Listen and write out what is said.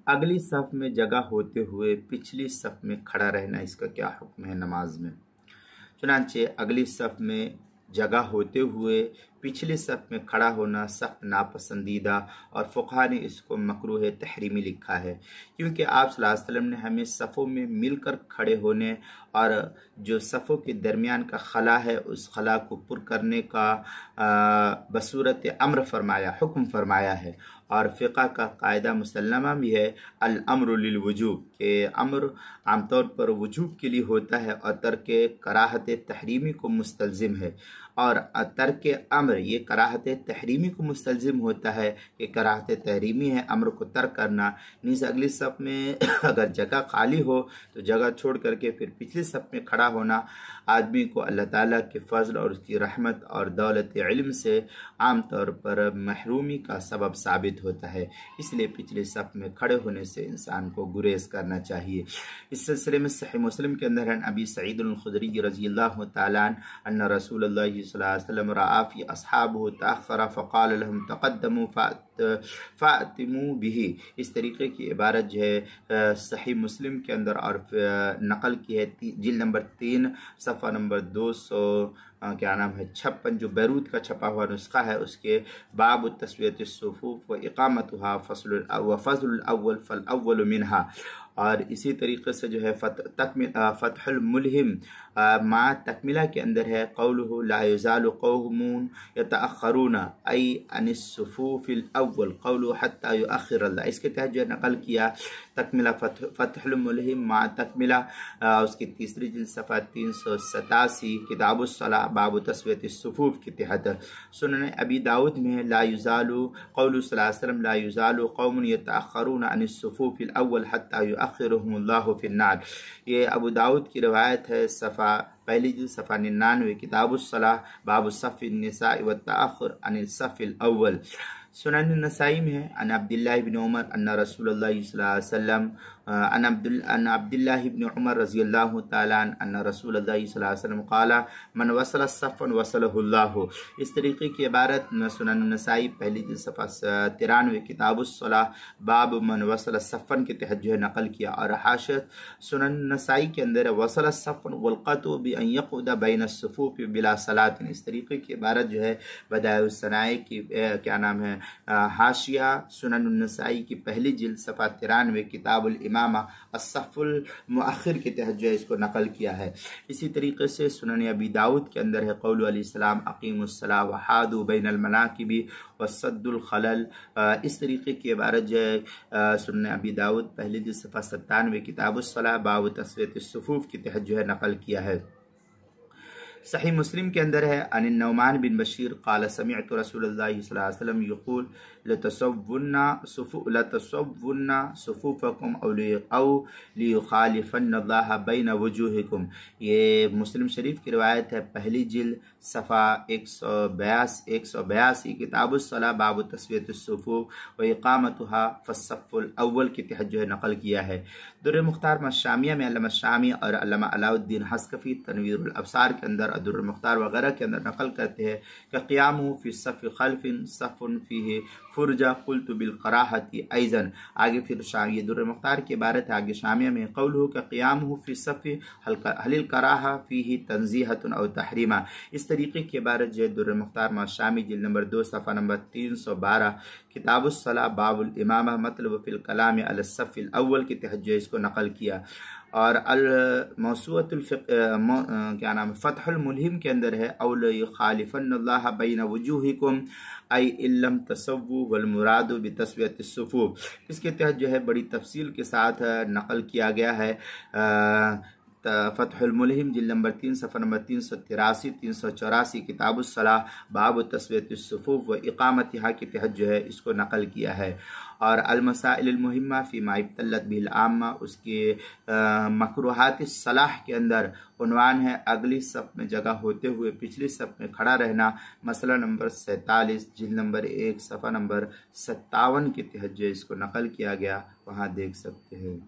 اگلی صف میں جگہ ہوتے ہوئے پچھلی صف میں کھڑا رہنا، اس کا کیا حکم ہے نماز میں؟ چنانچہ اگلی صف میں جگہ ہوتے ہوئے پچھلی صف میں کھڑا ہونا سخت ناپسندیدہ، اور فقہا نے اس کو مکروہ تحریمی لکھا ہے، کیونکہ آپ صلی اللہ علیہ وسلم نے ہمیں صفوں میں مل کر کھڑے ہونے اور جو صفوں کے درمیان کا خلا ہے اس خلا کو پر کرنے کا بصورت امر فرمایا، حکم فرمایا ہے۔ اور فقہ کا قاعدہ مسلمہ بھی ہے الامر للوجوب، کہ امر عام طور پر وجوب کے لیے ہوتا ہے اور ترک کراہت تحریمی کو مستلزم ہے، اور ترک امر یہ کراہت تحریمی کو مستلزم ہوتا ہے کہ کراہت تحریمی ہے امر کو ترک کرنا۔ نیز اگلی صف میں اگر جگہ خالی ہو تو جگہ چھوڑ کر کے پھر پچھلی صف میں کھڑا ہونا آدمی کو اللہ تعالیٰ کے فضل اور اس کی رحمت اور دولت علم سے عام طور پر محرومی کا سبب ثابت ہوتا ہے، اس لیے پچھلی صف میں کھڑے ہونے سے انسان کو گریز کرنا چاہیے۔ اس سلسلے میں صحیح مسلم کے اندر ہے ابی سعید الخدری رضی اللہ تعالیٰ عنہ ان رسول اللہ صلی اللہ علیہ وسلم رأى في اصحابه تأخر فقال لهم تقدموا فأتموا به، اس طریقے کی عبارت جو ہے صحیح مسلم کے اندر اور نقل کی ہے جلد نمبر 3 صفحہ نمبر 256 جو بیروت کا چھپا ہوا نسخہ ہے، اس کے باب تسویۃ الصفوف و اقامتها فضل الاول فالاول منها، اور اسی طریقے سے جو ہے فتح الملہم مع تکملہ کے اندر ہے قولہ لا یزال قوم یتأخرون ای عن الصفوف الاول قولہ حتی یؤخر اللہ، اس کے تحت جو ہے نقل کیا تکملہ فتح الملہم مع تکملہ، اس کی تیسری جلد صفحہ 387 کتاب الصلاۃ باب تسویۃ الصفوف کے تحت۔ سنن ابی داؤد میں لا یزال قول صلی اللہ علیہ وسلم لا یزال قوم یتأخرون عن الصفوف الاول حتی یؤخرهم اللہ فی النار، یہ ابو داؤد کی روایت ہے، پہلی جلد صفحہ 99 کتاب الصلاۃ باب صف النساء والتأخر عن الصف الاول۔ سنن النسائی میں ہے عن عبداللہ بن عمر ان رسول اللہ صلی اللہ علیہ وسلم ان عبداللہ بن عمر رضی اللہ تعالیٰ عنہ ان رسول اللہ صلی اللہ علیہ وسلم قال من وصل صفا وصلہ اللہ، اس طریقے کی عبارت سنن النسائی پہلی جلد صفحہ 93 کتاب الصلاۃ باب من وصل صفا کے تحت جو ہے نقل کیا، اور حاشیت سنن النسائی کے اندر وصل صفا والقطع بان یقعد بین الصفوف بلا صلاۃ، اس طریقے کی عبارت جو ہے بدائع الصنائع کی کیا نام ہے حاشیہ سنن النسائی کی پہلی جلد صفحہ 93 کتاب الامامہ الصف المؤخر کے تحت جو ہے اس کو نقل کیا ہے۔ اسی طریقے سے سنن ابی داؤد کے اندر ہے قول علیہ السلام اقیموا الصلاۃ وحادوا بین المناکب وسدوا الخلل، اس طریقے کی عبارت جو ہے سنن ابی داؤد پہلی جلد صفحہ 97 کتاب الصلاۃ باب تسویۃ الصفوف کے تحت جو ہے نقل کیا ہے۔ صحیح مسلم کے اندر ہے عن النعمان بن بشیر قال سمعت رسول اللہ صلی اللہ علیہ وسلم یقول لتصون صفوفکم او لیخالفن اللہ بین وجوہکم، یہ مسلم شریف کی روایت ہے پہلی جلد صفحہ 182 کتاب الصلاۃ باب تسویۃ الصفوف و اقامتها فالصف الاول کے تحت جو ہے نقل کیا ہے۔ در مختار مشامیہ میں علامہ شامی اور علامہ علاء الدین حسکفی تنویر الابصار کے اندر اور در مختار وغیرہ کے اندر نقل کرتے ہیں کہ قیامہ فی الصف خلف صف فیہ فرجہ قلت بالقراحۃ ایضا، آگے پھر یہ در مختار کی عبارت ہے آگے شامیہ میں قولہ کہ قیامہ فی الصف هل الکراہہ فیہ تنزیہۃ او تحریمہ، اس طریقے کی عبارت جو ہے در مختار مع شامی جلد نمبر 2 صفحہ نمبر 312 کتاب الصلاۃ باب الامامہ مطلب فی الکلام علی الصف الاول کے تحت جو ہے اس کو نقل کیا۔ اور الموسوعۃ کیا نام فتح الملہم کے اندر ہے او لیخالفن اللہ بین وجوہکم ای ان لم تسووا والمراد بتسویۃ الصفوف، اس کے تحت جو ہے بڑی تفصیل کے ساتھ نقل کیا گیا ہے فتح الملہم جلد نمبر 3 صفحہ نمبر 383 384 کتاب الصلاۃ باب تسویۃ الصفوف و اقامتها کے تحت جو ہے اس کو نقل کیا ہے۔ اور المسائل المہمہ فیما ابتلت به العامہ، اس کے مکروہات الصلاح کے اندر عنوان ہے اگلی صف میں جگہ ہوتے ہوئے پچھلی صف میں کھڑا رہنا، مسئلہ نمبر 47 جلد نمبر 1 صفحہ نمبر 57 کے تحت جو اس کو نقل کیا گیا، وہاں دیکھ سکتے ہیں۔